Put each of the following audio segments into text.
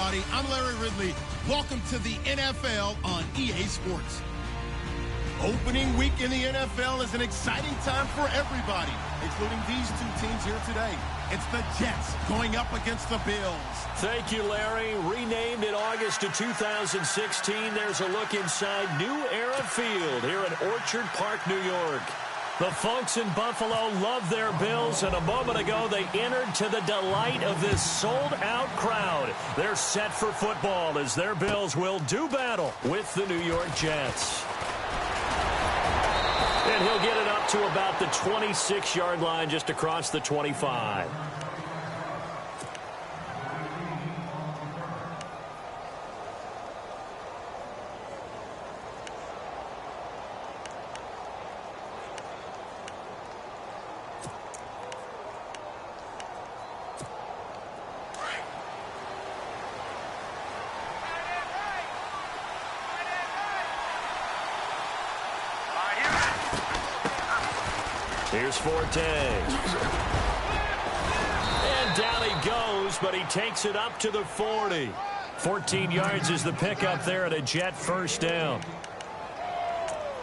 everybody. I'm Larry Ridley. Welcome to the NFL on EA Sports. Opening week in the NFL is an exciting time for everybody, including these two teams here today. It's the Jets going up against the Bills. Thank you, Larry. Renamed in August of 2016, there's a look inside New Era Field here in Orchard Park, New York. The folks in Buffalo love their Bills, and a moment ago they entered to the delight of this sold-out crowd. They're set for football as their Bills will do battle with the New York Jets. And he'll get it up to about the 26-yard line just across the 25. Here's Forte. And down he goes, but he takes it up to the 40. 14 yards is the pickup there at a Jet first down.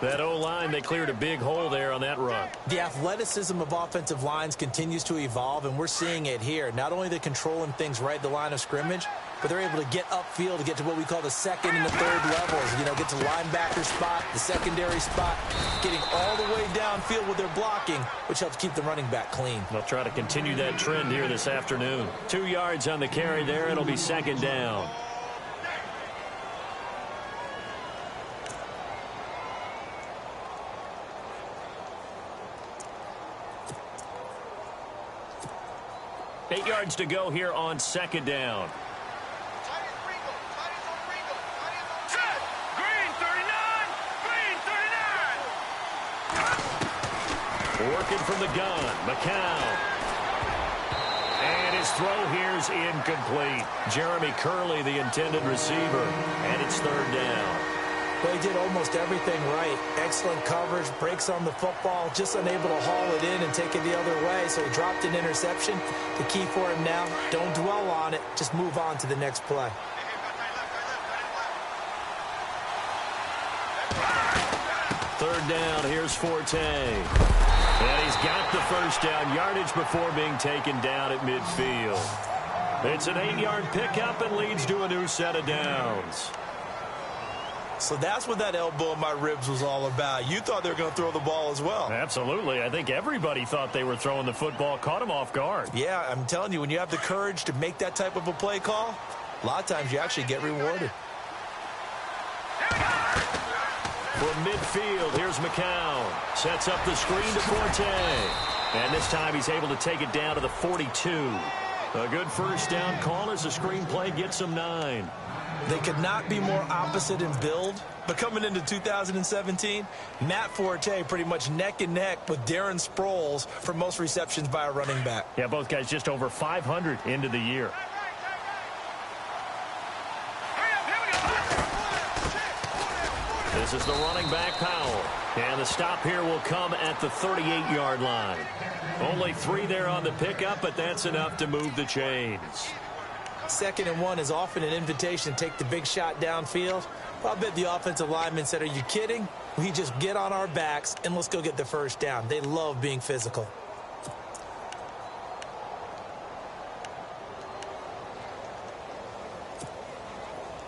That O-line, they cleared a big hole there on that run. The athleticism of offensive lines continues to evolve, and we're seeing it here. Not only are they controlling things right at the line of scrimmage, but they're able to get upfield to get to what we call the second and the third levels. You know, get to linebacker spot, the secondary spot, getting all the way downfield with their blocking, which helps keep the running back clean. They'll try to continue that trend here this afternoon. 2 yards on the carry there. It'll be second down. Eight yards to go here on second down. Working from the gun, McCown. And his throw here's incomplete. Jeremy Curley, the intended receiver, and it's third down. Well, he did almost everything right. Excellent coverage, breaks on the football, just unable to haul it in and take it the other way, so he dropped an interception. The key for him now, don't dwell on it, just move on to the next play. Third down, here's Forte. And he's got the first down yardage before being taken down at midfield. It's an 8-yard pickup and leads to a new set of downs. So that's what that elbow in my ribs was all about. You thought they were going to throw the ball as well. Absolutely. I think everybody thought they were throwing the football, caught him off guard. Yeah, I'm telling you, when you have the courage to make that type of a play call, a lot of times you actually get rewarded. From midfield, here's McCown. Sets up the screen to Forte. And this time he's able to take it down to the 42. A good first down call as the screen play gets him 9. They could not be more opposite in build, but coming into 2017, Matt Forte pretty much neck and neck with Darren Sproles for most receptions by a running back. Yeah, both guys just over 500 into the year. This is the running back, Powell. And the stop here will come at the 38-yard line. Only 3 there on the pickup, but that's enough to move the chains. 2nd and 1 is often an invitation to take the big shot downfield. Well, I bet the offensive lineman said, are you kidding? We just get on our backs and let's go get the first down. They love being physical.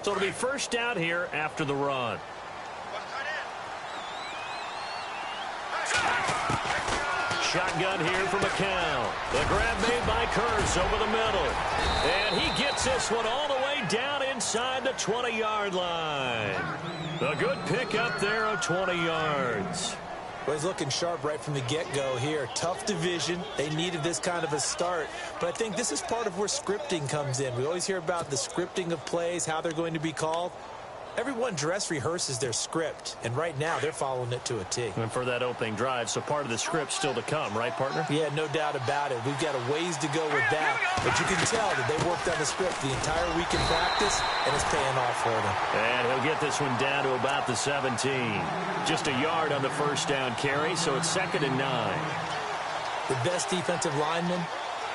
So it'll be first down here after the run. Shotgun here from McCown. The grab made by Curse over the middle. And he gets this one all the way down inside the 20-yard line. A good pickup there of 20 yards. Well, he's looking sharp right from the get-go here. Tough division. They needed this kind of a start. But I think this is part of where scripting comes in. We always hear about the scripting of plays, how they're going to be called. Everyone dress rehearses their script, and right now they're following it to a T. And for that opening drive, so part of the script still to come, right, partner? Yeah, no doubt about it. We've got a ways to go with that, but you can tell that they worked on the script the entire week in practice, and it's paying off for them. And he'll get this one down to about the 17. Just a yard on the first down carry, so it's 2nd and 9. The best defensive linemen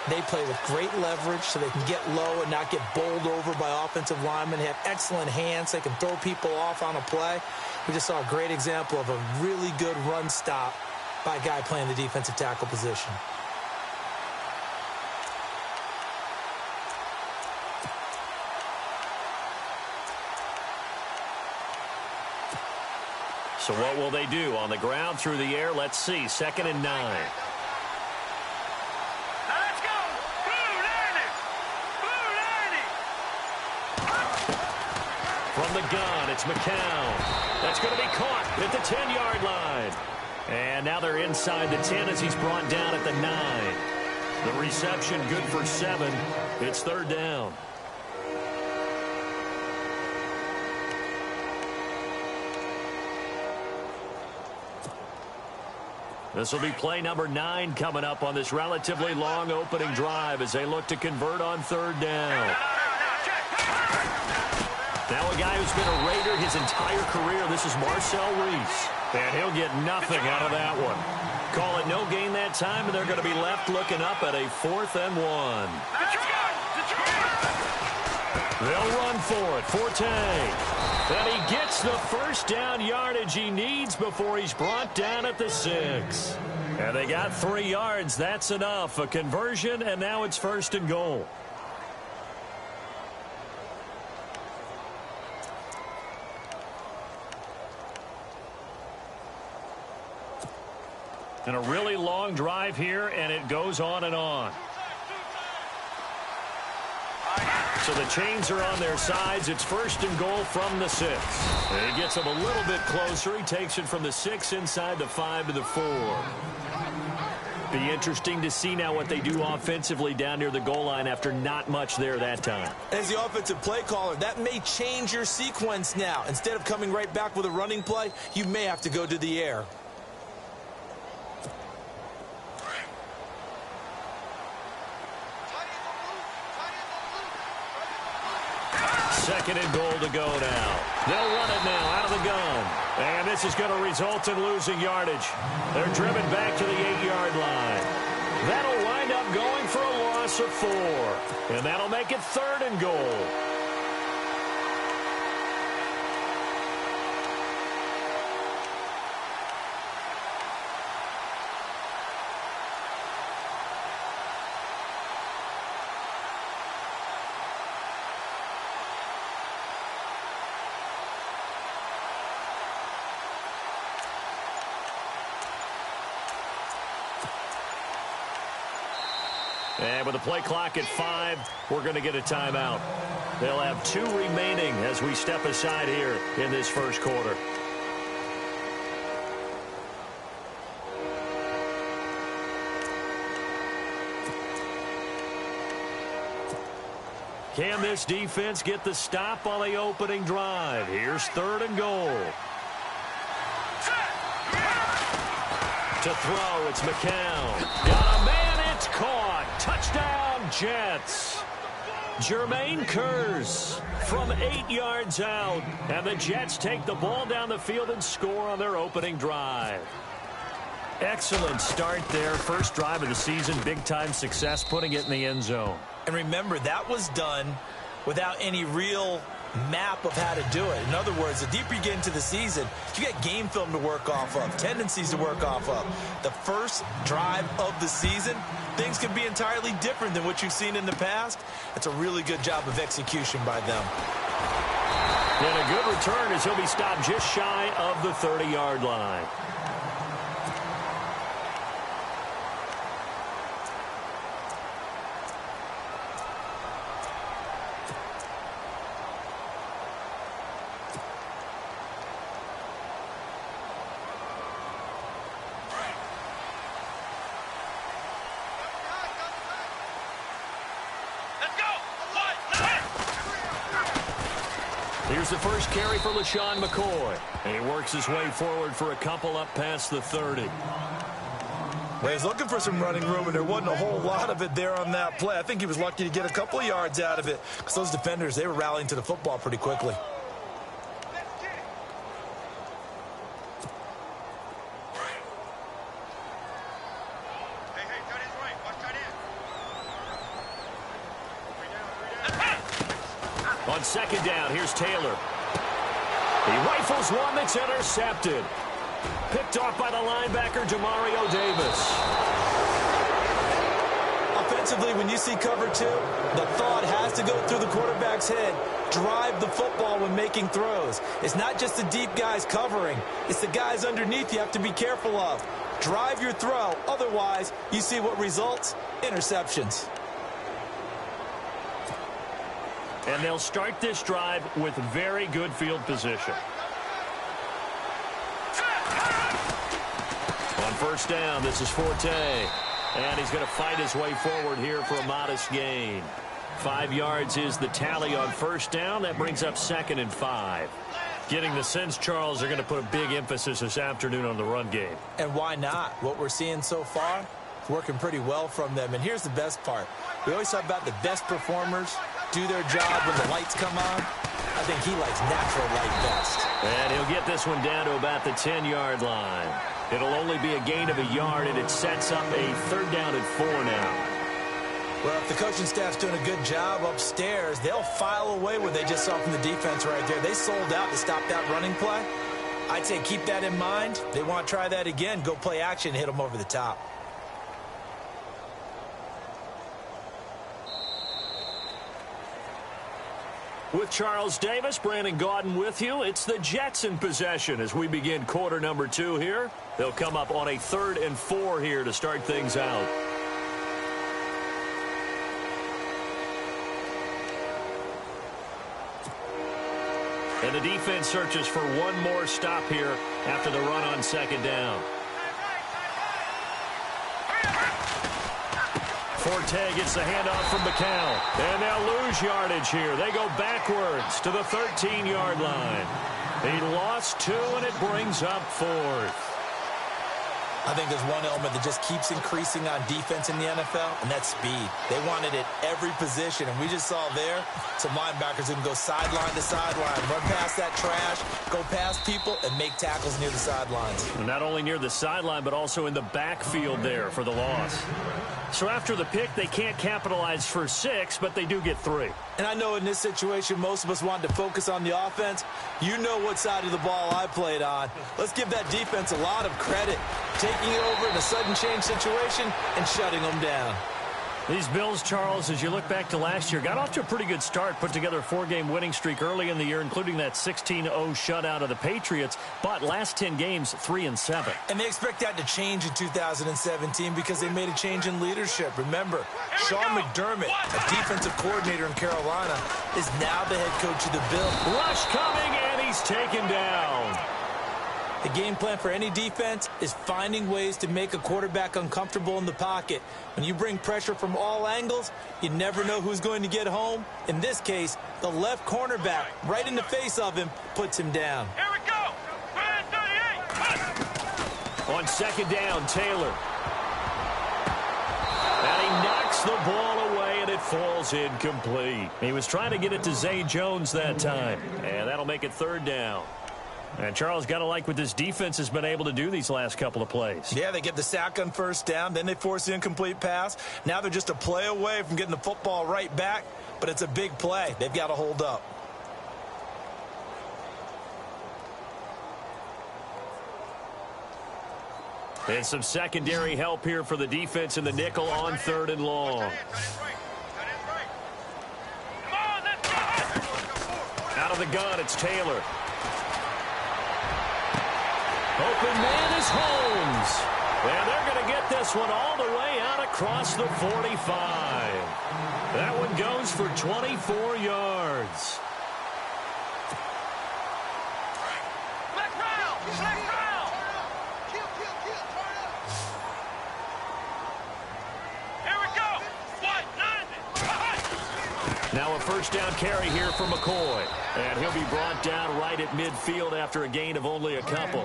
They play with great leverage so they can get low and not get bowled over by offensive linemen. They have excellent hands. They can throw people off on a play. We just saw a great example of a really good run stop by a guy playing the defensive tackle position. So what will they do? On the ground, through the air, let's see. 2nd and 9. Let's go! Blue 90! From the gun, it's McCown. That's going to be caught at the 10-yard line. And now they're inside the 10 as he's brought down at the 9. The reception good for 7. It's 3rd down. This will be play number 9 coming up on this relatively long opening drive as they look to convert on 3rd down. Now a guy who's been a Raider his entire career. This is Marcel Reese. And he'll get nothing out of that one. Call it no gain that time, and they're going to be left looking up at a 4th and 1. They'll run for it. Forte. And he gets the first down yardage he needs before he's brought down at the 6. And they got 3 yards. That's enough. A conversion, and now it's 1st and goal. And a really long drive here, and it goes on and on. So the chains are on their sides. It's 1st and goal from the 6. And he gets him a little bit closer. He takes it from the 6 inside the 5 to the 4. Be interesting to see now what they do offensively down near the goal line after not much there that time. As the offensive play caller, that may change your sequence now. Instead of coming right back with a running play, you may have to go to the air. 2nd and goal to go now. They'll run it now out of the gun. And this is going to result in losing yardage. They're driven back to the 8-yard line. That'll wind up going for a loss of 4. And that'll make it 3rd and goal. And with the play clock at 5, we're going to get a timeout. They'll have 2 remaining as we step aside here in this 1st quarter. Can this defense get the stop on the opening drive? Here's 3rd and goal. To throw, it's McCown. Got a man, it's caught. Touchdown, Jets. Jermaine Kearse from 8 yards out. And the Jets take the ball down the field and score on their opening drive. Excellent start there. First drive of the season. Big-time success putting it in the end zone. And remember, that was done without any real map of how to do it. In other words, the deeper you get into the season, you get game film to work off of, tendencies to work off of. The first drive of the season, things can be entirely different than what you've seen in the past. It's a really good job of execution by them. And a good return as he'll be stopped just shy of the 30-yard line. Here's the first carry for LaShawn McCoy. And he works his way forward for a couple up past the 30. Well, he's looking for some running room, and there wasn't a whole lot of it there on that play. I think he was lucky to get a couple of yards out of it because those defenders, they were rallying to the football pretty quickly. On second down, here's Taylor. He rifles one that's intercepted. Picked off by the linebacker, Demario Davis. Offensively, when you see cover two, the thought has to go through the quarterback's head. Drive the football when making throws. It's not just the deep guys covering. It's the guys underneath you have to be careful of. Drive your throw. Otherwise, you see what results? Interceptions. And they'll start this drive with very good field position. On first down, this is Forte. And he's going to fight his way forward here for a modest gain. 5 yards is the tally on first down. That brings up 2nd and 5. Getting the sense, Charles, they're going to put a big emphasis this afternoon on the run game. And why not? What we're seeing so far is working pretty well from them. And here's the best part. We always talk about the best performers do their job when the lights come on. I think he likes natural light best. And he'll get this one down to about the 10-yard line. It'll only be a gain of a yard, and it sets up a 3rd down and 4 now. Well, if the coaching staff's doing a good job upstairs, they'll file away what they just saw from the defense right there. They sold out to stop that running play. I'd say keep that in mind. They want to try that again. Go play action, hit them over the top. With Charles Davis, Brandon Gaudin with you. It's the Jets in possession as we begin quarter number 2 here. They'll come up on a 3rd and 4 here to start things out. And the defense searches for one more stop here after the run on 2nd down. Forte gets the handoff from McCown. And they'll lose yardage here. They go backwards to the 13-yard line. He lost 2, and it brings up 4th. I think there's one element that just keeps increasing on defense in the NFL, and that's speed. They want it at every position, and we just saw there some linebackers who can go sideline to sideline, run past that trash, go past people, and make tackles near the sidelines. Not only near the sideline, but also in the backfield there for the loss. So after the pick, they can't capitalize for 6, but they do get 3. And I know in this situation, most of us wanted to focus on the offense. You know what side of the ball I played on. Let's give that defense a lot of credit, taking it over in a sudden change situation and shutting them down. These Bills, Charles, as you look back to last year, got off to a pretty good start, put together a 4-game winning streak early in the year, including that 16-0 shutout of the Patriots, but last 10 games, 3-7. And they expect that to change in 2017 because they made a change in leadership. Remember, Sean McDermott, a defensive coordinator in Carolina, is now the head coach of the Bills. Rush coming, and he's taken down. The game plan for any defense is finding ways to make a quarterback uncomfortable in the pocket. When you bring pressure from all angles, you never know who's going to get home. In this case, the left cornerback, right in the face of him, puts him down. Here we go. 38. On 2nd down, Taylor. And he knocks the ball away, and it falls incomplete. He was trying to get it to Zay Jones that time, and that'll make it 3rd down. And Charles, got to like what this defense has been able to do these last couple of plays. Yeah, they get the sack on 1st down, then they force the incomplete pass. Now they're just a play away from getting the football right back, but it's a big play. They've got to hold up. And some secondary help here for the defense in the nickel on 3rd and long. Out of the gun, it's Taylor. Open man is Holmes. And they're going to get this one all the way out across the 45. That one goes for 24 yards. Here we go. Now a 1st down carry here for McCoy. And he'll be brought down right at midfield after a gain of only a couple.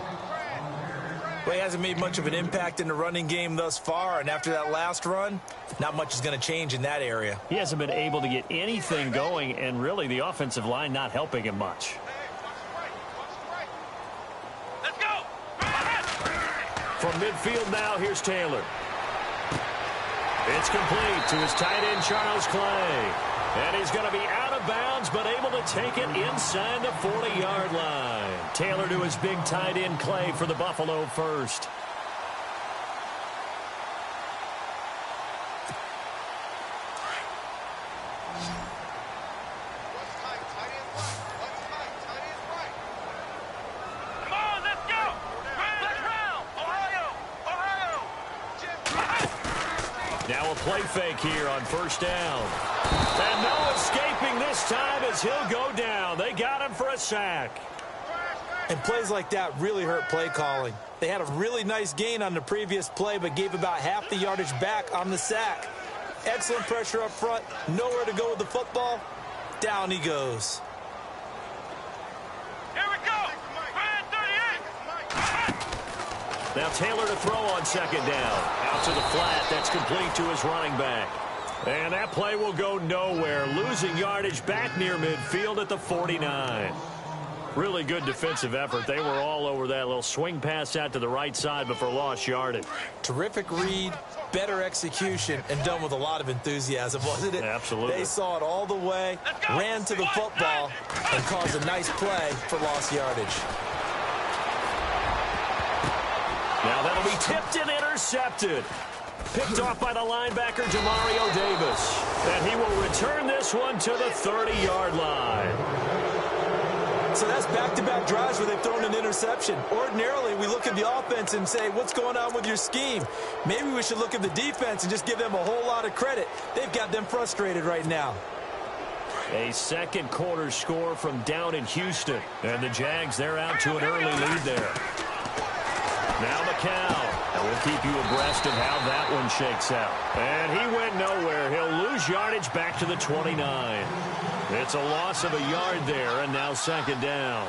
Well, he hasn't made much of an impact in the running game thus far, and after that last run, not much is going to change in that area. He hasn't been able to get anything going, and really the offensive line not helping him much. Let's go. From midfield now, here's Taylor. It's complete to his tight end, Charles Clay. And he's going to be out of bounds, but able to take it inside the 40-yard line. Taylor to his big tight end, Clay, for the Buffalo first. Now a play fake here on first down. And no escaping this time as he'll go down. They got him for a sack. And plays like that really hurt play calling. They had a really nice gain on the previous play, but gave about half the yardage back on the sack. Excellent pressure up front. Nowhere to go with the football. Down he goes. Here we go. Man 38. Now Taylor to throw on second down. Out to the flat. That's complete to his running back. And that play will go nowhere. Losing yardage back near midfield at the 49. Really good defensive effort. They were all over that little swing pass out to the right side before lost yardage. Terrific read, better execution, and done with a lot of enthusiasm, wasn't it? Absolutely. They saw it all the way, ran to the football, and caused a nice play for lost yardage. Now that'll be tipped and intercepted. Picked off by the linebacker, Demario Davis. And he will return this one to the 30-yard line. So that's back-to-back drives where they've thrown an interception. Ordinarily, we look at the offense and say, what's going on with your scheme? Maybe we should look at the defense and just give them a whole lot of credit. They've got them frustrated right now. A second quarter score from down in Houston. And the Jags, they're out to an early lead there. Now McCown. And we'll keep you abreast of how that one shakes out. And he went nowhere. He'll lose yardage back to the 29. It's a loss of a yard there, and now second down.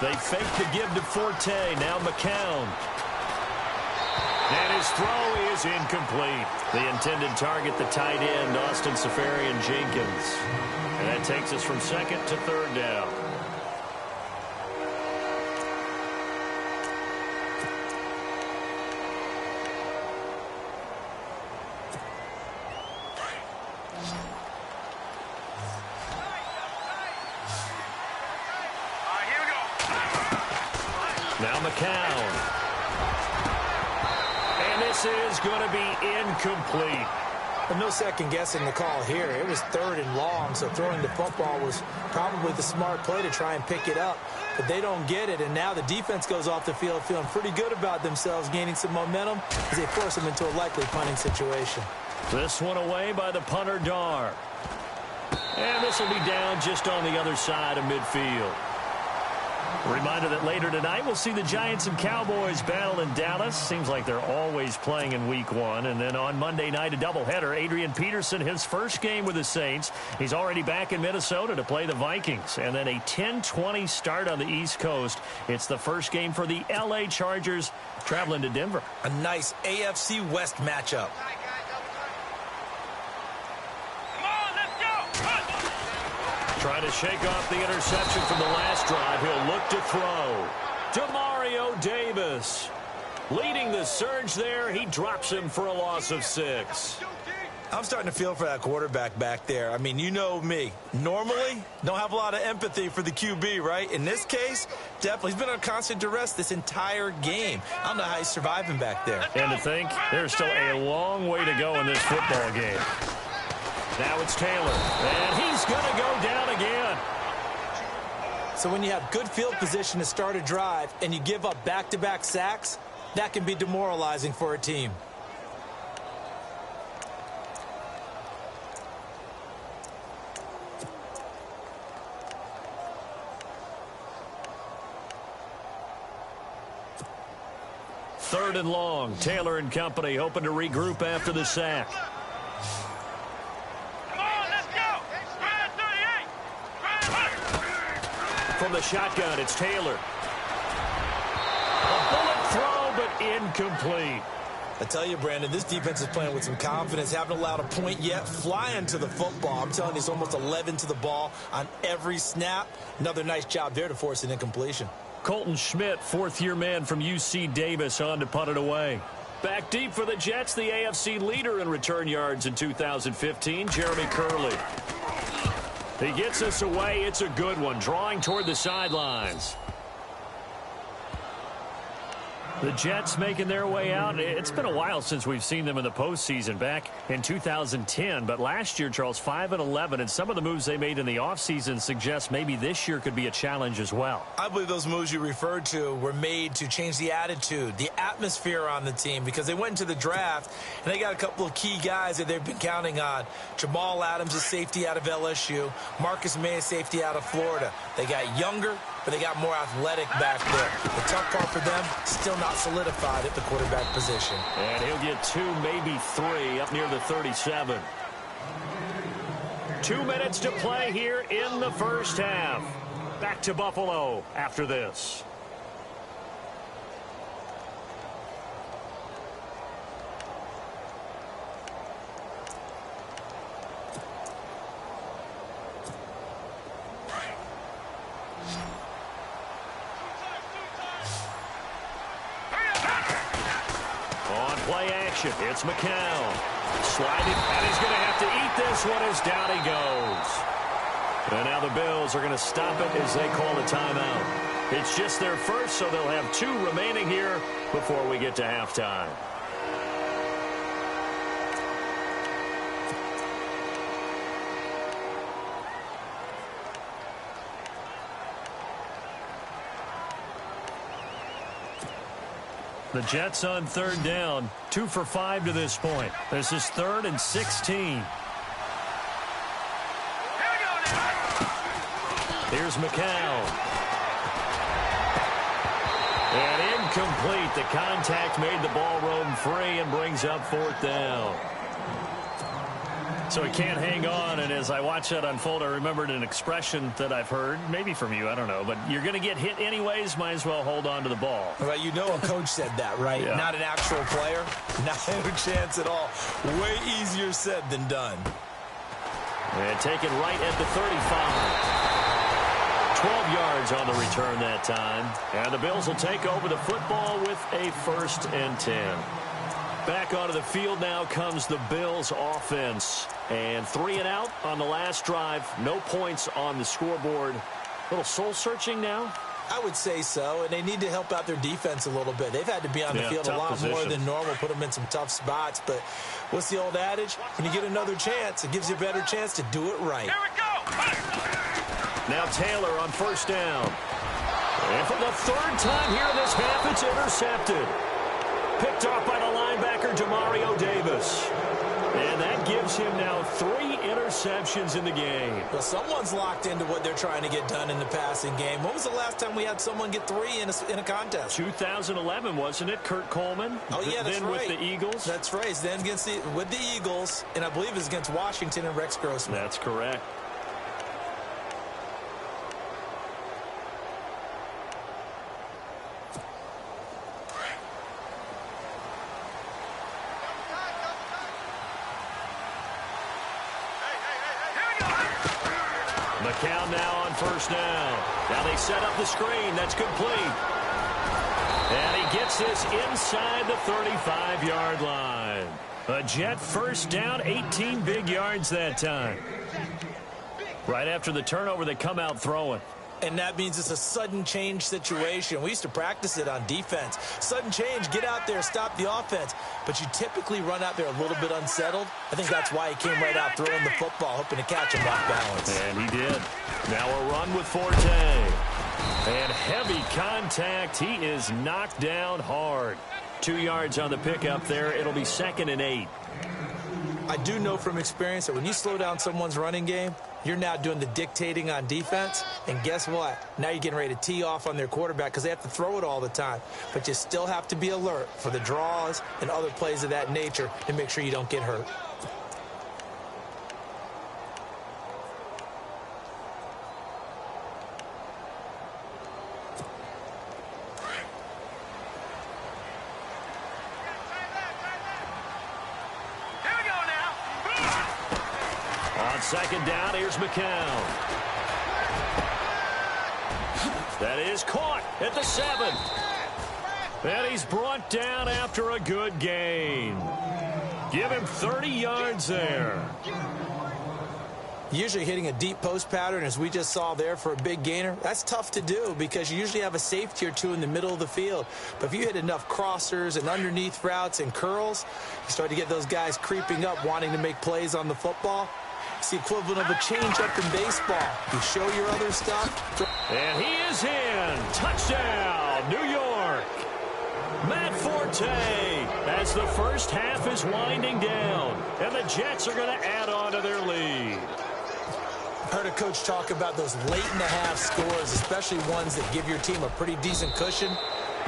They fake the give to Forte. Now McCown. And his throw is incomplete. The intended target, the tight end, Austin Seferian-Jenkins. And that takes us from second to third down. Now McCown. And this is going to be incomplete. Well, no second guessing the call here. It was third and long, so throwing the football was probably the smart play to try and pick it up. But they don't get it, and now the defense goes off the field feeling pretty good about themselves, gaining some momentum as they force them into a likely punting situation. This one away by the punter, Dar. And this will be down just on the other side of midfield. A reminder that later tonight we'll see the Giants and Cowboys battle in Dallas. Seems like they're always playing in week one. And then on Monday night, a doubleheader. Adrian Peterson, his first game with the Saints. He's already back in Minnesota to play the Vikings. And then a 10-20 start on the East Coast. It's the first game for the L.A. Chargers traveling to Denver. A nice AFC West matchup. Trying to shake off the interception from the last drive. He'll look to throw. Demario Davis leading the surge there. He drops him for a loss of 6. I'm starting to feel for that quarterback back there. I mean, you know me. Normally, don't have a lot of empathy for the QB, right? In this case, definitely. He's been on constant duress this entire game. I don't know how he's surviving back there. And to think, there's still a long way to go in this football game. Now it's Taylor, and he's going to go down again. So when you have good field position to start a drive and you give up back-to-back sacks, that can be demoralizing for a team. Third and long. Taylor and company hoping to regroup after the sack. From the shotgun, it's Taylor. A bullet throw, but incomplete. I tell you, Brandon, this defense is playing with some confidence. Haven't allowed a point yet. Flying to the football. I'm telling you, it's almost 11 to the ball on every snap. Another nice job there to force an incompletion. Colton Schmidt, fourth-year man from UC Davis, on to punt it away. Back deep for the Jets, the AFC leader in return yards in 2015, Jeremy Curley. He gets us away. It's a good one, drawing toward the sidelines. The Jets making their way out. It's been a while since we've seen them in the postseason, back in 2010. But last year, Charles, 5-11, and some of the moves they made in the offseason suggest maybe this year could be a challenge as well. I believe those moves you referred to were made to change the attitude, the atmosphere on the team, because they went into the draft, and they got a couple of key guys that they've been counting on. Jamal Adams, a safety out of LSU. Marcus May, a safety out of Florida. They got younger, but they got more athletic back there. The tough part for them, still not solidified at the quarterback position. And he'll get 2, maybe 3, up near the 37. 2 minutes to play here in the first half. Back to Buffalo after this. It's McCown. Sliding, and he's going to have to eat this one as down he goes. And now the Bills are going to stop it as they call a timeout. It's just their first, so they'll have 2 remaining here before we get to halftime. The Jets on third down, 2 for 5 to this point. This is 3rd and 16. Here's McCown. And incomplete. The contact made the ball roam free and brings up 4th down. So he can't hang on, and as I watch that unfold, I remembered an expression that I've heard, maybe from you, I don't know, but you're going to get hit anyways, might as well hold on to the ball. Well, you know a coach said that, right? Yeah. Not an actual player. Not a chance at all. Way easier said than done. And taken right at the 35. 12 yards on the return that time. And the Bills will take over the football with a 1st and 10. Back onto the field now comes the Bills offense. And 3 and out on the last drive. No points on the scoreboard. A little soul-searching now? I would say so, and they need to help out their defense a little bit. They've had to be on the field a lot more than normal, put them in some tough spots. But what's the old adage? When you get another chance, it gives you a better chance to do it right. Here we go. Now Taylor on 1st down. And for the 3rd time here in this half, it's intercepted. Picked off by the linebacker, Demario Davis. And that gives him now 3 interceptions in the game. Well, someone's locked into what they're trying to get done in the passing game. When was the last time we had someone get 3 in a contest? 2011, wasn't it? Kurt Coleman. Oh, yeah, that's then right. with the Eagles. That's right. Then with the Eagles, and I believe it's against Washington and Rex Grossman. That's correct. McCown now on 1st down. Now they set up the screen. That's complete. And he gets this inside the 35-yard line. A Jet 1st down, 18 big yards that time. Right after the turnover, they come out throwing. And that means it's a sudden change situation. We used to practice it on defense. Sudden change, get out there, stop the offense. But you typically run out there a little bit unsettled. I think that's why he came right out throwing the football, hoping to catch him off balance. And he did. Now a run with Forte. And heavy contact. He is knocked down hard. 2 yards on the pickup there. It'll be 2nd and 8. I do know from experience that when you slow down someone's running game, you're now doing the dictating on defense. And guess what? Now you're getting ready to tee off on their quarterback because they have to throw it all the time. But you still have to be alert for the draws and other plays of that nature and make sure you don't get hurt. On second down, here's McCown. That is caught at the 7. And he's brought down after a good gain. Give him 30 yards there. Usually hitting a deep post pattern, as we just saw there for a big gainer, that's tough to do because you usually have a safety or two in the middle of the field. But if you hit enough crossers and underneath routes and curls, you start to get those guys creeping up, wanting to make plays on the football. It's the equivalent of a change-up in baseball. You show your other stuff. And he is in. Touchdown, New York. Matt Forte, as the first half is winding down, and the Jets are going to add on to their lead. Heard a coach talk about those late-in-the-half scores, especially ones that give your team a pretty decent cushion.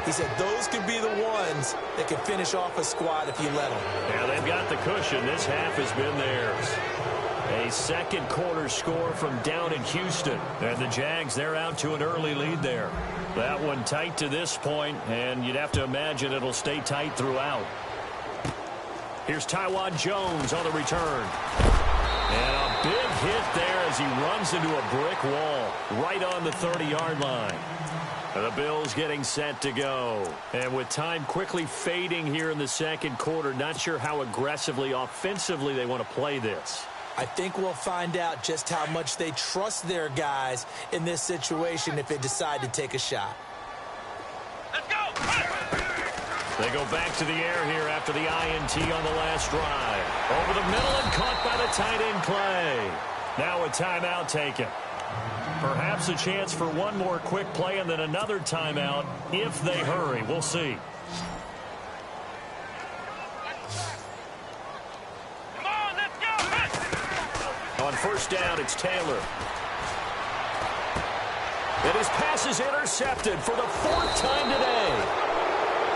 He said those could be the ones that could finish off a squad if you let them. Yeah, they've got the cushion. This half has been theirs. A second quarter score from down in Houston. And the Jags, they're out to an early lead there. That one tight to this point, and you'd have to imagine it'll stay tight throughout. Here's Taiwan Jones on the return. And a big hit there as he runs into a brick wall right on the 30-yard line. And the Bills getting set to go. And with time quickly fading here in the second quarter, not sure how aggressively, offensively they want to play this. I think we'll find out just how much they trust their guys in this situation if they decide to take a shot. Let's go! They go back to the air here after the INT on the last drive. Over the middle and caught by the tight end Clay. Now a timeout taken. Perhaps a chance for one more quick play and then another timeout if they hurry. We'll see. Come on, let's go! On first down, it's Taylor. And his pass is intercepted for the 4th time today.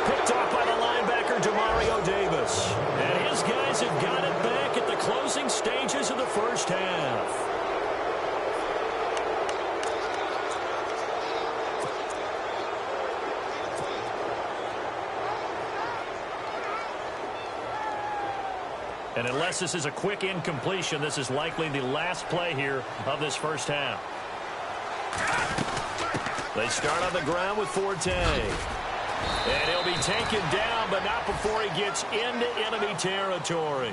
Picked off by the linebacker, Demario Davis. And his guys have got it back at the closing stages of the first half. And unless this is a quick incompletion, this is likely the last play here of this first half. They start on the ground with Forte. And he'll be taken down, but not before he gets into enemy territory.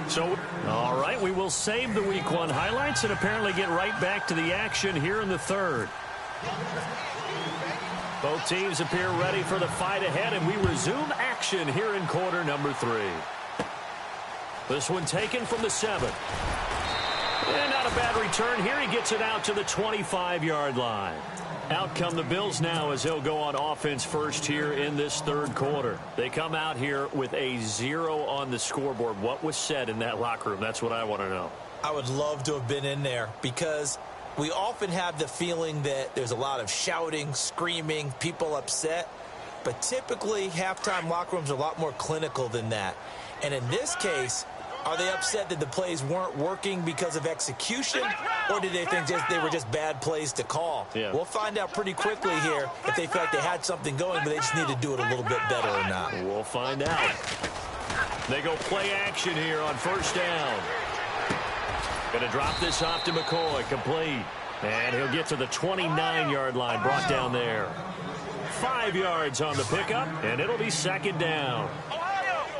So, all right, we will save the Week 1 highlights and apparently get right back to the action here in the third. Both teams appear ready for the fight ahead, and we resume action here in quarter number 3. This one taken from the 7. And not a bad return here. He gets it out to the 25-yard line. Out come the Bills now as they'll go on offense first here in this third quarter. They come out here with a 0 on the scoreboard. What was said in that locker room? That's what I want to know. I would love to have been in there because we often have the feeling that there's a lot of shouting, screaming, people upset. But typically, halftime locker rooms are a lot more clinical than that. And in this case, are they upset that the plays weren't working because of execution, or did they think they were just bad plays to call? Yeah. We'll find out pretty quickly here if they feel like they had something going, but they just need to do it a little bit better or not. We'll find out. They go play action here on first down. Going to drop this off to McCoy, complete. And he'll get to the 29-yard line, brought down there. 5 yards on the pickup, and it'll be second down.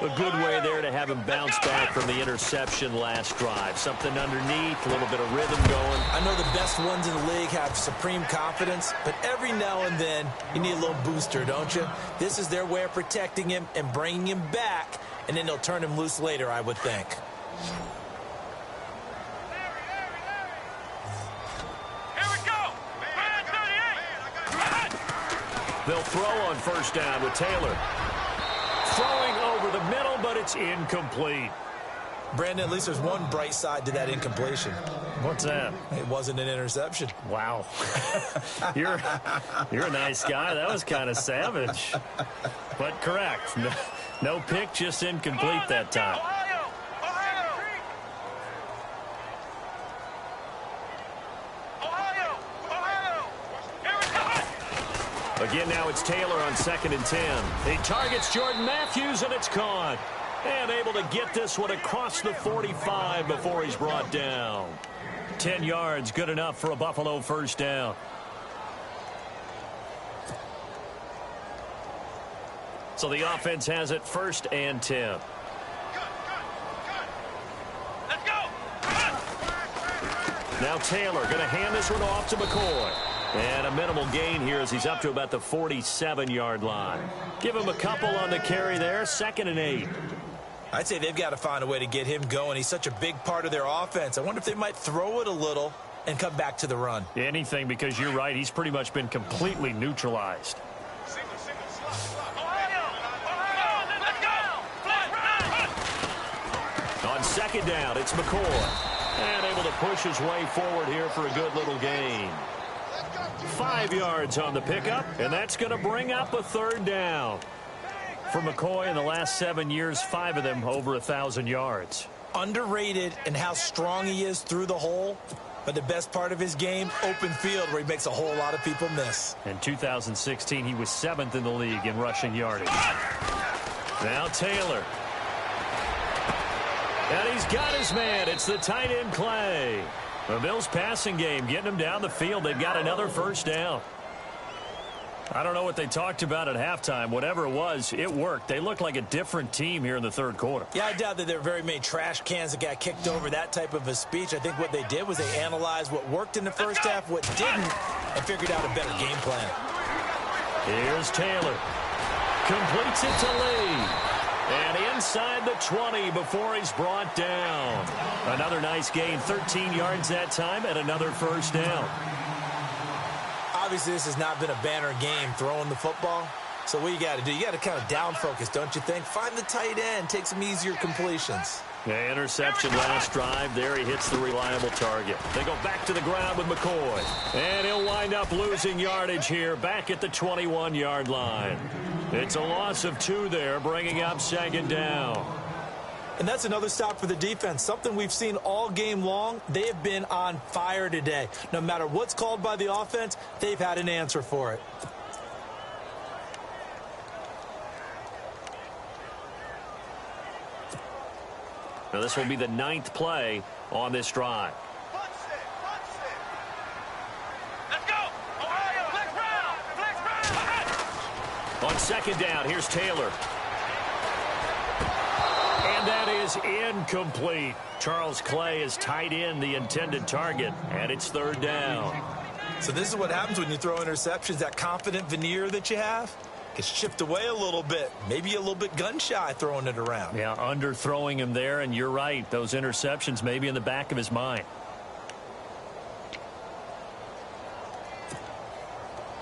A good way there to have him bounce back from the interception last drive. Something underneath, a little bit of rhythm going. I know the best ones in the league have supreme confidence, but every now and then you need a little booster, don't you? This is their way of protecting him and bringing him back, and then they'll turn him loose later, I would think. Here we go! Man 38! They'll throw on first down with Taylor. Throwing over the middle, but it's incomplete. Brandon, at least there's one bright side to that incompletion. What's that? It wasn't an interception. Wow. You're a nice guy. That was kind of savage. But correct. No pick, just incomplete that time. Again, now it's Taylor on 2nd and 10. He targets Jordan Matthews, and it's caught. And able to get this one across the 45 before he's brought down. 10 yards, good enough for a Buffalo first down. So the offense has it 1st and 10. Let's go. Now Taylor going to hand this one off to McCoy. And a minimal gain here as he's up to about the 47-yard line. Give him a couple on the carry there, 2nd and 8. I'd say they've got to find a way to get him going. He's such a big part of their offense. I wonder if they might throw it a little and come back to the run. Anything, because you're right. He's pretty much been completely neutralized. On 2nd down, it's McCoy. And able to push his way forward here for a good little gain. 5 yards on the pickup, and that's going to bring up a 3rd down. For McCoy in the last 7 years, 5 of them over 1,000 yards. Underrated in how strong he is through the hole, but the best part of his game, open field, where he makes a whole lot of people miss. In 2016, he was 7th in the league in rushing yardage. Now Taylor. And he's got his man. It's the tight end, Clay. The Bills' passing game getting them down the field. They've got another first down. I don't know what they talked about at halftime. Whatever it was, it worked. They looked like a different team here in the 3rd quarter. Yeah, I doubt that there were very many trash cans that got kicked over, that type of a speech. I think what they did was they analyzed what worked in the first half, what didn't, and figured out a better game plan. Here's Taylor. Completes it to Lee. And inside the 20 before he's brought down. Another nice gain, 13 yards that time, and another first down. Obviously, this has not been a banner game throwing the football. So what you got to do, you got to kind of down focus, don't you think? Find the tight end, take some easier completions. Yeah, interception last drive. There he hits the reliable target. They go back to the ground with McCoy. And he'll wind up losing yardage here back at the 21-yard line. It's a loss of 2 there, bringing up 2nd down. And that's another stop for the defense. Something we've seen all game long. They have been on fire today. No matter what's called by the offense, they've had an answer for it. Now this will be the 9th play on this drive. Let's go. Ohio. Flex round. On 2nd down, here's Taylor. And that is incomplete. Charles Clay is tight in the intended target, and it's 3rd down. So this is what happens when you throw interceptions. That confident veneer that you have gets chipped away a little bit. Maybe a little bit gun-shy throwing it around. Yeah, underthrowing him there, and you're right. Those interceptions may be in the back of his mind.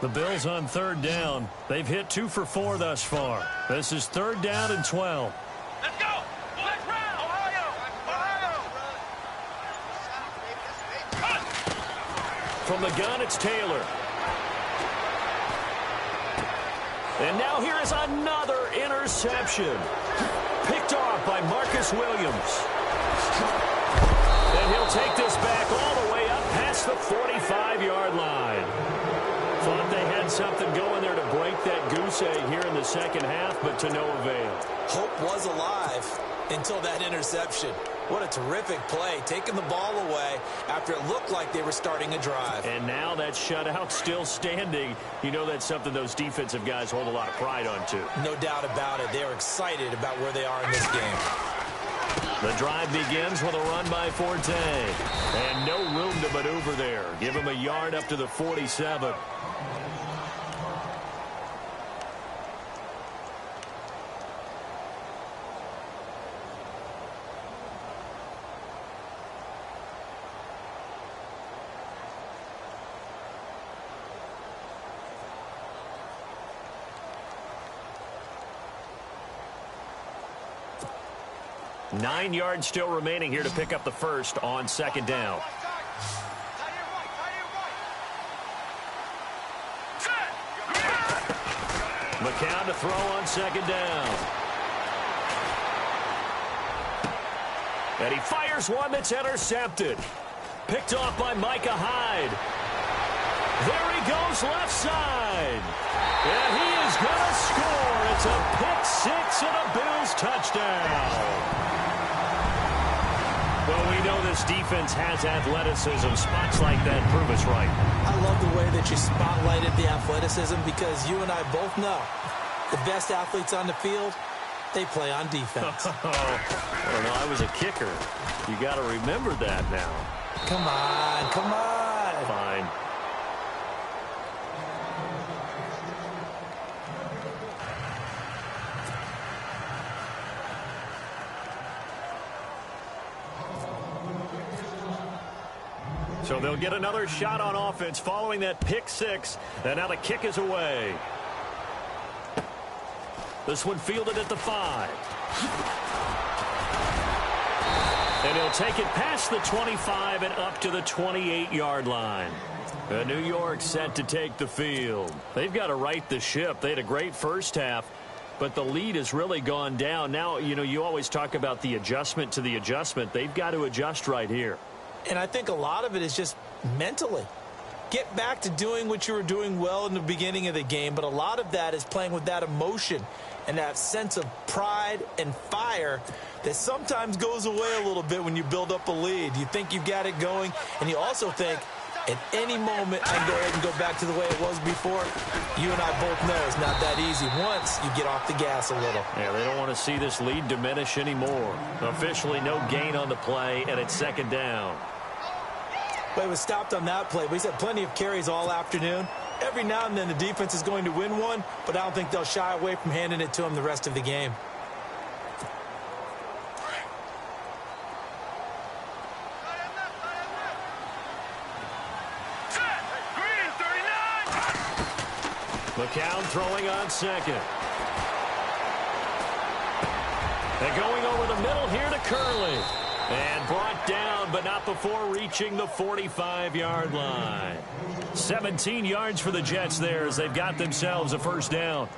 The Bills on 3rd down. They've hit 2 for 4 thus far. This is 3rd down and 12. Let's go. Flex round. Ohio. From the gun, it's Taylor. And now here is another interception. Picked off by Marcus Williams. And he'll take this back all the way up past the 45-yard line. Thought they had something going there to break that goose egg here in the 2nd half, but to no avail. Hope was alive until that interception. What a terrific play, taking the ball away after it looked like they were starting a drive. And now that shutout still standing. You know that's something those defensive guys hold a lot of pride on, too. No doubt about it. They're excited about where they are in this game. The drive begins with a run by Forte. And no room to maneuver there. Give him a yard up to the 47. Nine yards still remaining here to pick up the first on 2nd down. McCown to throw on 2nd down. And he fires one that's intercepted. Picked off by Micah Hyde. There he goes left side. And he is going to score. It's a pick six and a Bills touchdown. Well, we know this defense has athleticism. Spots like that prove us right. I love the way that you spotlighted the athleticism because you and I both know the best athletes on the field, they play on defense. Well, no, I was a kicker. You got to remember that now. Come on, come on. Fine. So they'll get another shot on offense following that pick six. And now the kick is away. This one fielded at the 5. And he'll take it past the 25 and up to the 28-yard line. New York set to take the field. They've got to right the ship. They had a great first half, but the lead has really gone down. Now, you know, you always talk about the adjustment to the adjustment. They've got to adjust right here. And I think a lot of it is just mentally. Get back to doing what you were doing well in the beginning of the game, but a lot of that is playing with that emotion and that sense of pride and fire that sometimes goes away a little bit when you build up a lead. You think you've got it going, and you also think, at any moment, I can go ahead and go back to the way it was before. You and I both know it's not that easy once you get off the gas a little. Yeah, they don't want to see this lead diminish anymore. Officially, no gain on the play, and it's second down. Well, he was stopped on that play, but he's had plenty of carries all afternoon. Every now and then the defense is going to win one, but I don't think they'll shy away from handing it to him the rest of the game. McCown throwing on second. And going over the middle here to Curley. And brought down, but not before reaching the 45-yard line. 17 yards for the Jets there as they've got themselves a first down.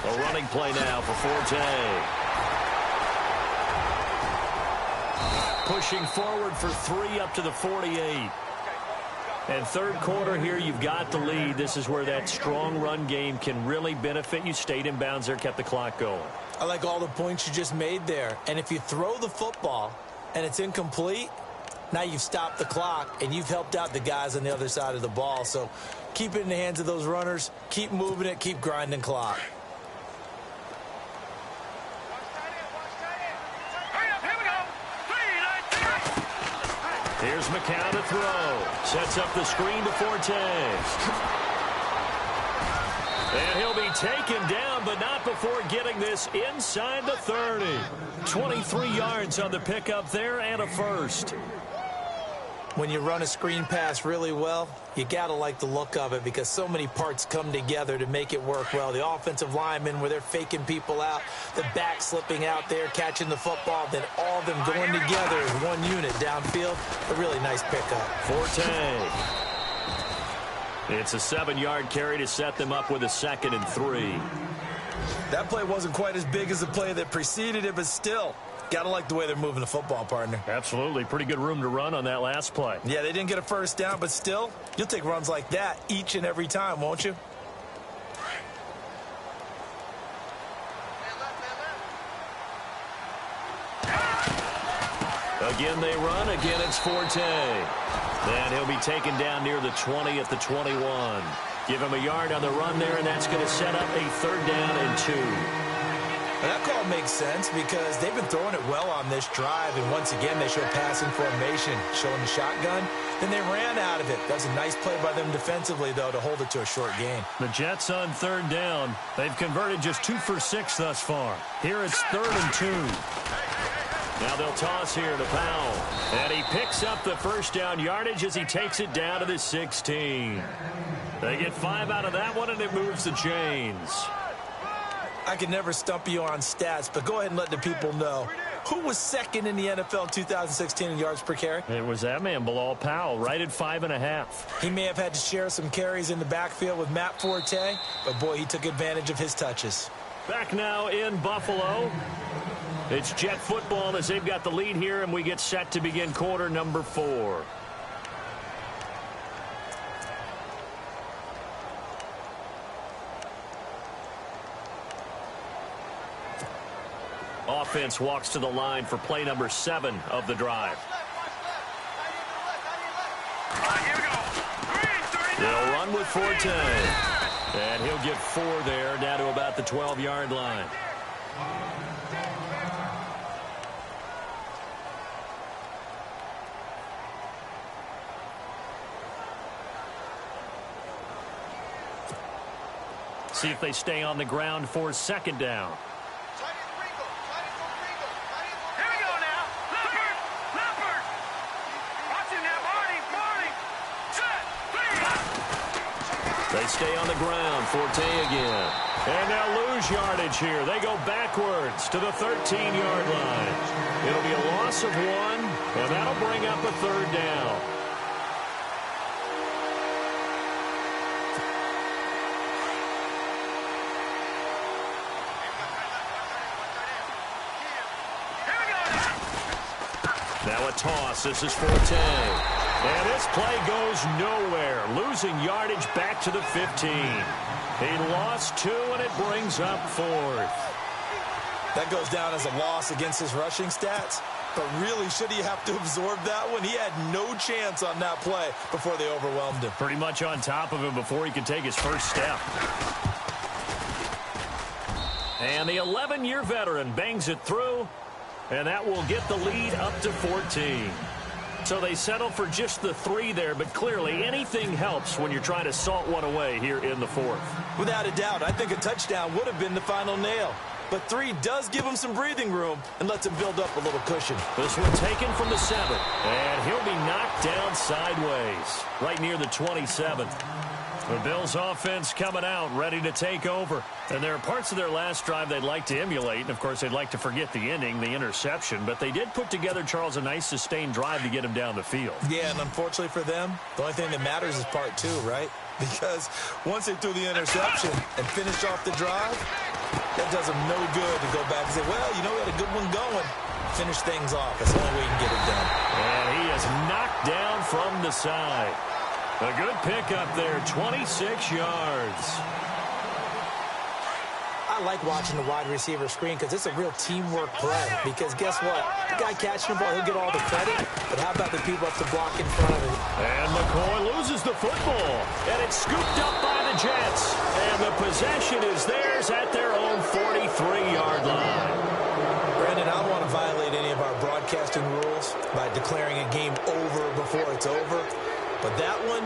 A running play now for Forte. Pushing forward for 3 up to the 48. And third quarter here, you've got the lead. This is where that strong run game can really benefit you. Stayed in bounds there, kept the clock going. I like all the points you just made there. And if you throw the football and it's incomplete, now you've stopped the clock and you've helped out the guys on the other side of the ball. So keep it in the hands of those runners. Keep moving it. Keep grinding clock. Here's McCown to throw. Sets up the screen to Forte. And he'll be taken down, but not before getting this inside the 30. 23 yards on the pickup there and a first. When you run a screen pass really well, you got to like the look of it because so many parts come together to make it work well. The offensive linemen where they're faking people out, the back slipping out there, catching the football, then all of them going together as one unit downfield. A really nice pickup. Forte. It's a 7-yard carry to set them up with a 2nd and 3. That play wasn't quite as big as the play that preceded it, but still. Got to like the way they're moving the football, partner. Absolutely. Pretty good room to run on that last play. Yeah, they didn't get a first down, but still, you'll take runs like that each and every time, won't you? Again, they run. Again, it's Forte. And he'll be taken down near the 20 at the 21. Give him a yard on the run there, and that's going to set up a 3rd down and 2. And that call makes sense because they've been throwing it well on this drive, and once again they show passing formation, showing the shotgun. Then they ran out of it. That was a nice play by them defensively, though, to hold it to a short gain. The Jets on 3rd down. They've converted just 2 for 6 thus far. Here it's 3rd and 2. Now they'll toss here to Powell. And he picks up the first down yardage as he takes it down to the 16. They get 5 out of that one, and it moves the chains. I can never stump you on stats, but go ahead and let the people know. Who was second in the NFL 2016 in yards per carry? It was that man, Bilal Powell, right at 5.5. He may have had to share some carries in the backfield with Matt Forte, but boy, he took advantage of his touches. Back now in Buffalo. It's Jet football as they've got the lead here, and we get set to begin quarter number 4. Offense walks to the line for play number 7 of the drive. Here we go. They'll run with Forte. And he'll get 4 there, down to about the 12-yard line. See if they stay on the ground for 2nd down. Here we go now. Leopard. Leopard. Watch him now. Marty. Set. They stay on the ground. Forte again. And they'll lose yardage here. They go backwards to the 13-yard line. It'll be a loss of 1, and that'll bring up a 3rd down. Now a toss. This is Forte. And this play goes nowhere. Losing yardage back to the 15. He lost 2, and it brings up 4th. That goes down as a loss against his rushing stats. But really, should he have to absorb that one? He had no chance on that play before they overwhelmed him. Pretty much on top of him before he could take his first step. And the 11-year veteran bangs it through. And that will get the lead up to 14. So they settle for just the 3 there, but clearly anything helps when you're trying to salt one away here in the 4th. Without a doubt, I think a touchdown would have been the final nail. But 3 does give him some breathing room and lets him build up a little cushion. This one taken from the 7. And he'll be knocked down sideways, right near the 27. The Bills offense coming out, ready to take over. And there are parts of their last drive they'd like to emulate. And, of course, they'd like to forget the ending, the interception. But they did put together, Charles, a nice sustained drive to get him down the field. Yeah, and unfortunately for them, the only thing that matters is part 2, right? Because once they threw the interception and finished off the drive, that does them no good to go back and say, well, you know, we had a good one going. Finish things off. That's the only way you can get it done. And he is knocked down from the side. A good pickup there, 26 yards. I like watching the wide receiver screen because it's a real teamwork play. Because guess what? The guy catching the ball, he'll get all the credit. But how about the people up to block in front of him? And McCoy loses the football. And it's scooped up by the Jets. And the possession is theirs at their own 43-yard line. Brandon, I don't want to violate any of our broadcasting rules by declaring a game over before it's over. But that one,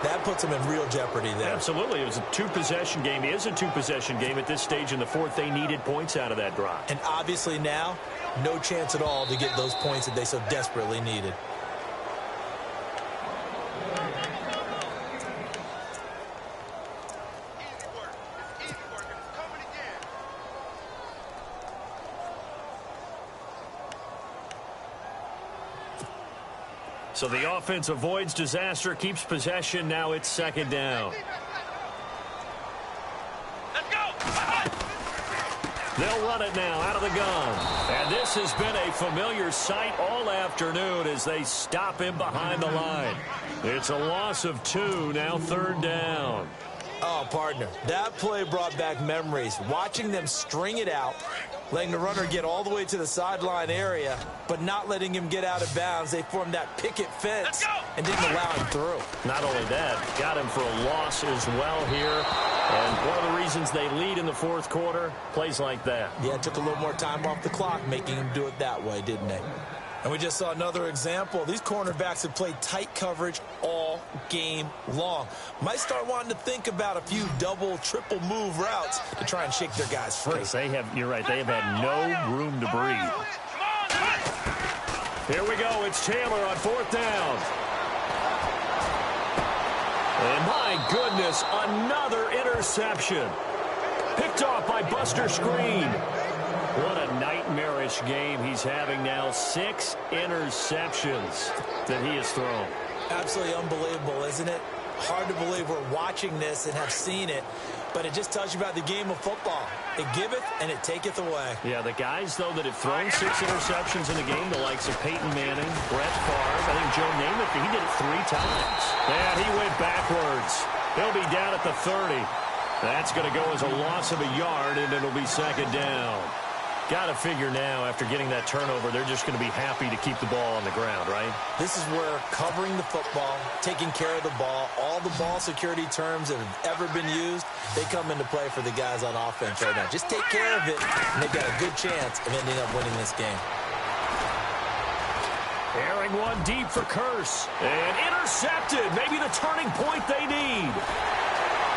that puts them in real jeopardy there. Absolutely. It was a 2-possession game. It is a 2-possession game at this stage in the 4th. They needed points out of that drive. And obviously now, no chance at all to get those points that they so desperately needed. So the offense avoids disaster, keeps possession. Now it's 2nd down. Let's go. They'll run it now out of the gun. And this has been a familiar sight all afternoon as they stop him behind the line. It's a loss of 2, now 3rd down. Oh, partner, that play brought back memories. Watching them string it out, letting the runner get all the way to the sideline area, but not letting him get out of bounds. They formed that picket fence and didn't allow him through. Not only that, got him for a loss as well here. And one of the reasons they lead in the 4th quarter, plays like that. Yeah, it took a little more time off the clock, making him do it that way, didn't they? And we just saw another example. These cornerbacks have played tight coverage all game long. Might start wanting to think about a few double, triple move routes to try and shake their guys free. You're right, they have had no room to breathe. Here we go, it's Taylor on 4th down. And my goodness, another interception. Picked off by Buster Screen. What a nightmarish game he's having now. 6 interceptions that he has thrown. Absolutely unbelievable, isn't it? Hard to believe we're watching this and have seen it, but it just tells you about the game of football. It giveth and it taketh away. Yeah, the guys, though, that have thrown 6 interceptions in a game, the likes of Peyton Manning, Brett Favre, I think Joe Namath, he did it 3 times. And he went backwards. He'll be down at the 30. That's going to go as a loss of a yard, and it'll be 2nd down. Got to figure now, after getting that turnover, they're just going to be happy to keep the ball on the ground, right? This is where covering the football, taking care of the ball, all the ball security terms that have ever been used, they come into play for the guys on offense right now. Just take care of it, and they've got a good chance of ending up winning this game. Airing one deep for Curse. And intercepted. Maybe the turning point they need.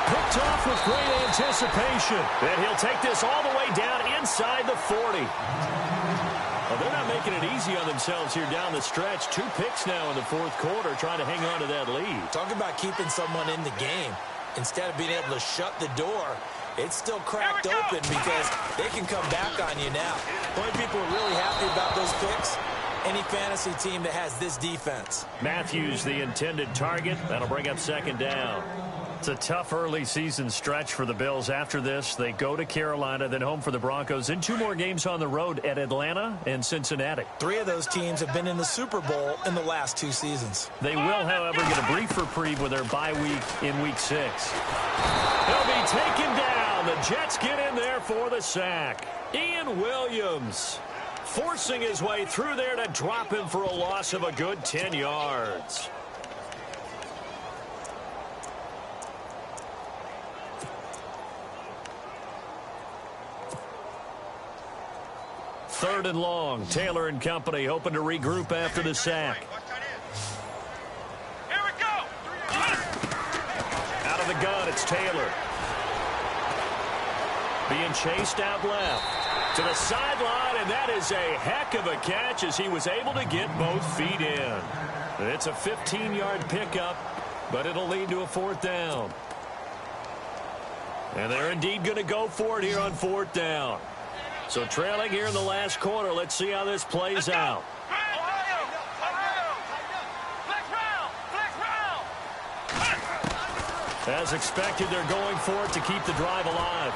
Picked off with great anticipation. And he'll take this all the way down inside the 40. Well, they're not making it easy on themselves here down the stretch. 2 picks now in the 4th quarter, trying to hang on to that lead. Talk about keeping someone in the game. Instead of being able to shut the door, it's still cracked open because they can come back on you now. The only people who are really happy about those picks, any fantasy team that has this defense. Matthews, the intended target. That'll bring up 2nd down. It's a tough early season stretch for the Bills. After this, they go to Carolina, then home for the Broncos, and 2 more games on the road at Atlanta and Cincinnati. 3 of those teams have been in the Super Bowl in the last 2 seasons. They will, however, get a brief reprieve with their bye week in Week 6. They'll be taken down. The Jets get in there for the sack. Ian Williams forcing his way through there to drop him for a loss of a good 10 yards. Third and long. Taylor and company hoping to regroup after the sack. Here we go. Out of the gun, it's Taylor. Being chased out left to the sideline, and that is a heck of a catch as he was able to get both feet in. It's a 15-yard pickup, but it'll lead to a 4th down. And they're indeed going to go for it here on 4th down. So trailing here in the last quarter. Let's see how this plays out. As expected, they're going for it to keep the drive alive.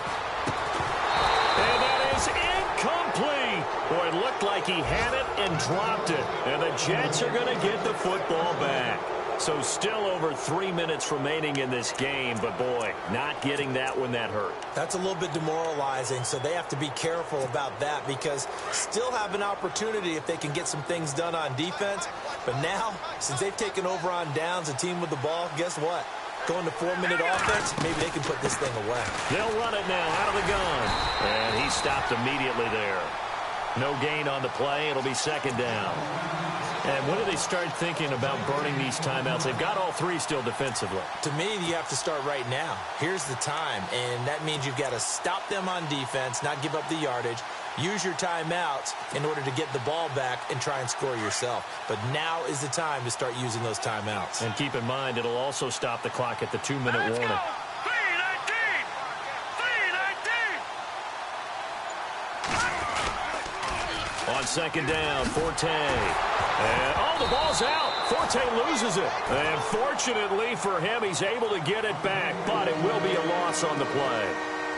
And that is incomplete. Boy, it looked like he had it and dropped it. And the Jets are going to get the football back. So still over 3 minutes remaining in this game, but boy, not getting that when that hurt. That's a little bit demoralizing, so they have to be careful about that because still have an opportunity if they can get some things done on defense. But now, since they've taken over on downs, a team with the ball, guess what? Going to 4-minute offense, maybe they can put this thing away. They'll run it now out of the gun. And he stopped immediately there. No gain on the play. It'll be 2nd down. And when do they start thinking about burning these timeouts? They've got all 3 still defensively. To me, you have to start right now. Here's the time, and that means you've got to stop them on defense, not give up the yardage, use your timeouts in order to get the ball back and try and score yourself. But now is the time to start using those timeouts. And keep in mind, it'll also stop the clock at the 2-minute warning. On 2nd down, Forte. And, the ball's out. Forte loses it. And fortunately for him, he's able to get it back, but it will be a loss on the play.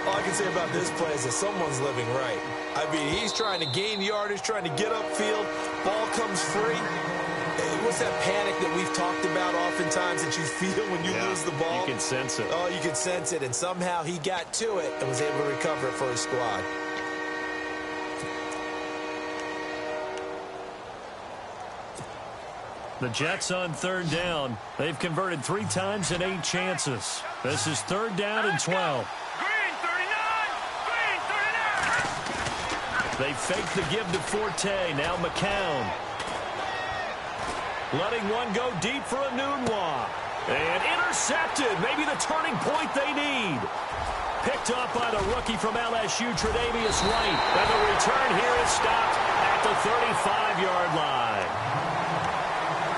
All I can say about this play is that someone's living right. I mean, he's trying to gain yardage, trying to get upfield. Ball comes free. What's that panic that we've talked about oftentimes that you feel when you lose the ball? You can sense it. Oh, you can sense it. And somehow he got to it and was able to recover it for his squad. The Jets on 3rd down. They've converted 3 times in 8 chances. This is 3rd down and 12. Green 39! Green 39! They fake the give to Forte. Now McCown. Letting one go deep for Enunwa. And intercepted. Maybe the turning point they need. Picked up by the rookie from LSU, Tre'Davious White. And the return here is stopped at the 35-yard line.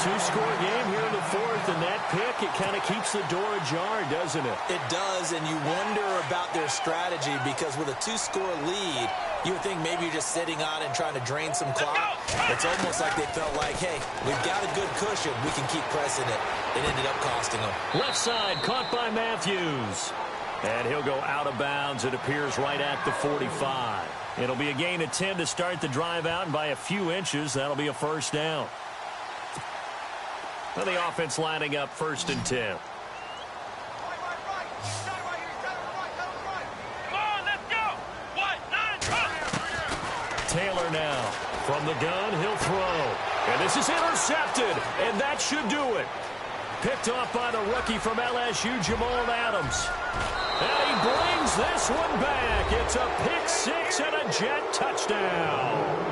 2-score game here in the 4th, and that pick, it kind of keeps the door ajar, doesn't it? It does, and you wonder about their strategy because with a 2-score lead, You would think maybe you're just sitting on and trying to drain some clock. It's almost like they felt like, hey, we've got a good cushion. We can keep pressing it. It ended up costing them. Left side caught by Matthews. And he'll go out of bounds, it appears, right at the 45. It'll be a gain of 10 to start the drive out, and by a few inches, that'll be a first down. Well, the offense lining up 1st and 10. Taylor now from the gun, he'll throw. And this is intercepted, and that should do it. Picked off by the rookie from LSU, Jamal Adams. And he brings this one back. It's a pick six and a Jet touchdown.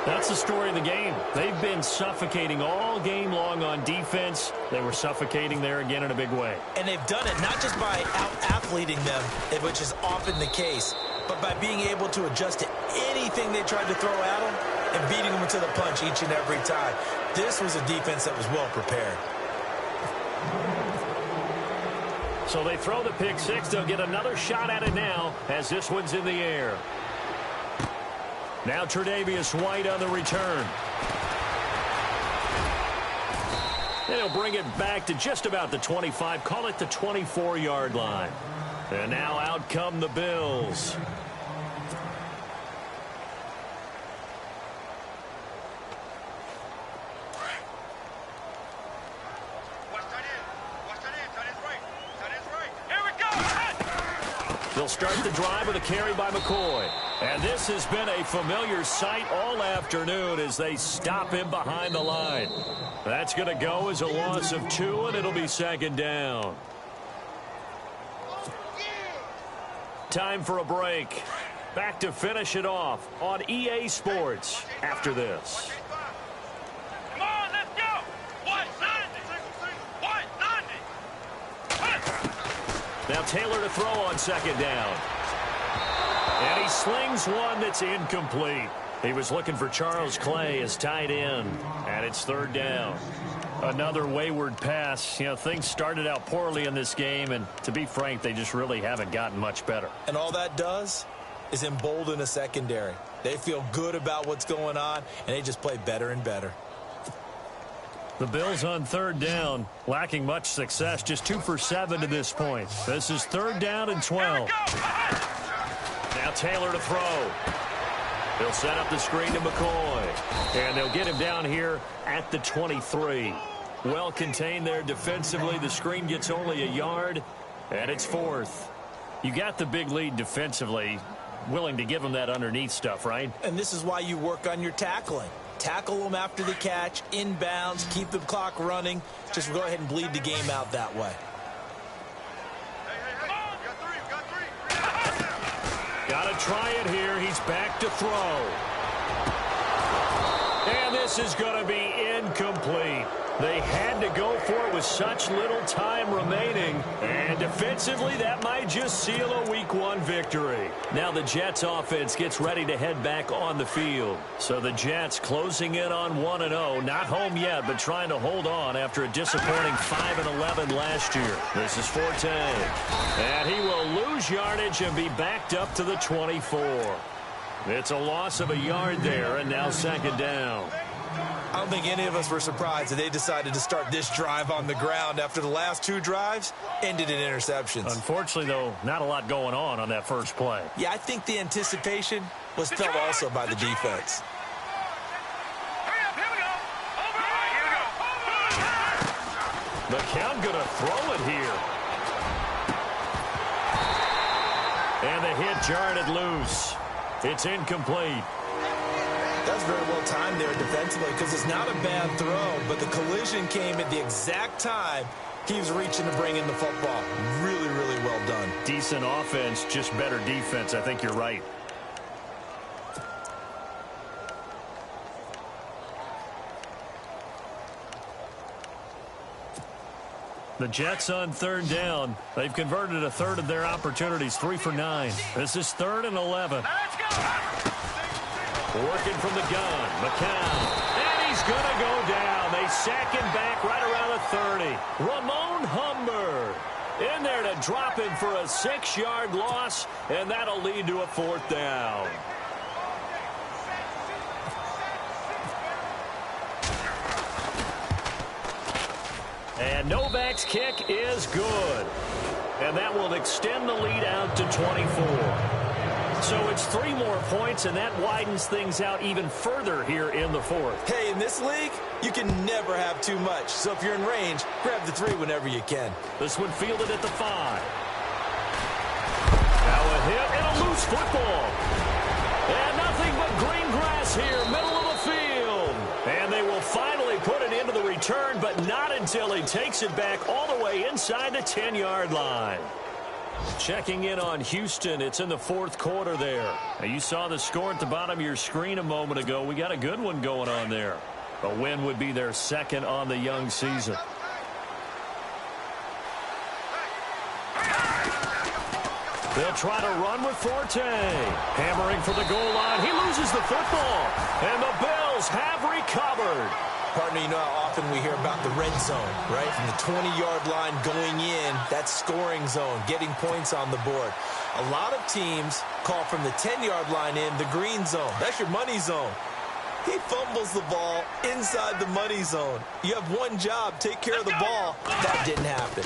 That's the story of the game. They've been suffocating all game long on defense. They were suffocating there again in a big way. And they've done it not just by out-athleting them, which is often the case, but by being able to adjust to anything they tried to throw at them and beating them to the punch each and every time. This was a defense that was well prepared. So they throw the pick six. They'll get another shot at it now as this one's in the air. Now Tre'Davious White on the return. And he'll bring it back to just about the 25. Call it the 24-yard line. And now out come the Bills. They'll start the drive with a carry by McCoy. And this has been a familiar sight all afternoon as they stop him behind the line. That's going to go as a loss of 2, and it'll be 2nd down. Time for a break. Back to finish it off on EA Sports after this. Come on, let's go. 190. Now Taylor to throw on 2nd down. And he slings one that's incomplete. He was looking for Charles Clay as tight end. And it's 3rd down. Another wayward pass. You know, things started out poorly in this game, and to be frank, they just really haven't gotten much better. And all that does is embolden a secondary. They feel good about what's going on, and they just play better and better. The Bills on 3rd down, lacking much success, just 2 for 7 to this point. This is 3rd down and 12. Now Taylor to throw. They'll set up the screen to McCoy. And they'll get him down here at the 23. Well contained there defensively. The screen gets only a yard, and it's 4th. You got the big lead defensively. Willing to give them that underneath stuff, right? And this is why you work on your tackling. Tackle them after the catch, inbounds, keep the clock running. Just go ahead and bleed the game out that way. Got to try it here. He's back to throw. And this is going to be incomplete. They had to go for it with such little time remaining. And defensively, that might just seal a Week 1 victory. Now the Jets offense gets ready to head back on the field. So the Jets closing in on 1-0. Not home yet, but trying to hold on after a disappointing 5-11 last year. This is Forte. And he will lose yardage and be backed up to the 24. It's a loss of a yard there, and now 2nd down. I don't think any of us were surprised that they decided to start this drive on the ground after the last 2 drives ended in interceptions. Unfortunately, though, not a lot going on that first play. Yeah, I think the anticipation was felt also by the defense. Hurry up, here we go. Over. All right, here we go. McCown going to throw it here. And the hit jarred loose. It's incomplete. That's very well timed there defensively because it's not a bad throw, but the collision came at the exact time he was reaching to bring in the football. Really, really well done. Decent offense, just better defense. I think you're right. The Jets on 3rd down. They've converted a third of their opportunities, 3 for 9. This is 3rd and 11. Let's go. Working from the gun, McCown. And he's going to go down. They sack him back right around the 30. Ramon Humber in there to to drop him for a 6-yard loss, and that'll lead to a 4th down. And Novak's kick is good. And that will extend the lead out to 24. So it's 3 more points, and that widens things out even further here in the 4th. Hey, in this league, you can never have too much. So if you're in range, grab the 3 whenever you can. This one fielded at the 5. Now a hit and a loose football. And nothing but green grass here, middle of the field. And they will finally put it into the return, but not until he takes it back all the way inside the 10-yard line. Checking in on Houston, it's in the 4th quarter there. Now, you saw the score at the bottom of your screen a moment ago. We got a good one going on there. A win would be their 2nd on the young season. They'll try to run with Forte. Hammering for the goal line. He loses the football. And the Bills have recovered. Partner, you know how often we hear about the red zone, right? From the 20-yard line going in, that's scoring zone, getting points on the board. A lot of teams call from the 10-yard line in the green zone. That's your money zone. He fumbles the ball inside the money zone. You have one job, take care of the ball. That didn't happen.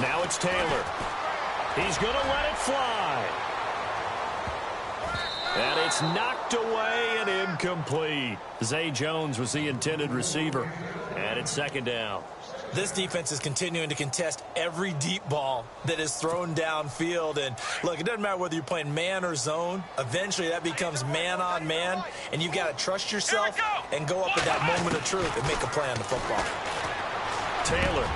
Now it's Taylor. He's going to let it fly. And it's knocked away and incomplete. Zay Jones was the intended receiver. And it's 2nd down. This defense is continuing to contest every deep ball that is thrown downfield. And, look, it doesn't matter whether you're playing man or zone. Eventually, that becomes man on man. And you've got to trust yourself and go up at that moment of truth and make a play on the football. Taylor.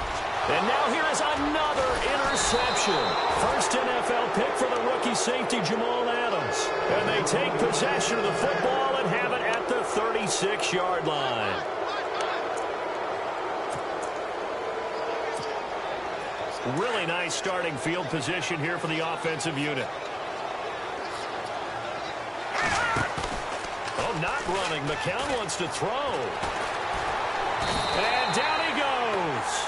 And now here is another interception. First NFL pick for the rookie safety, Jamal Adams. And they take possession of the football and have it at the 36-yard line. Really nice starting field position here for the offensive unit. Oh, not running. McCown wants to throw. And down he goes.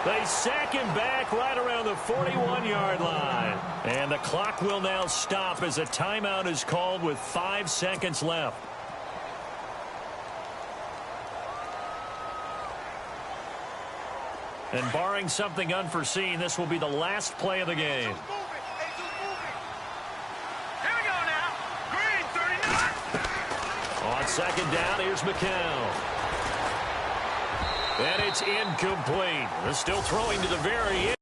They sack him back right around the 41-yard line. And the clock will now stop as a timeout is called with 5 seconds left. And barring something unforeseen, this will be the last play of the game. Here we go now. Green, 39. On 2nd down, here's McCown. And it's incomplete. They're still throwing to the very end.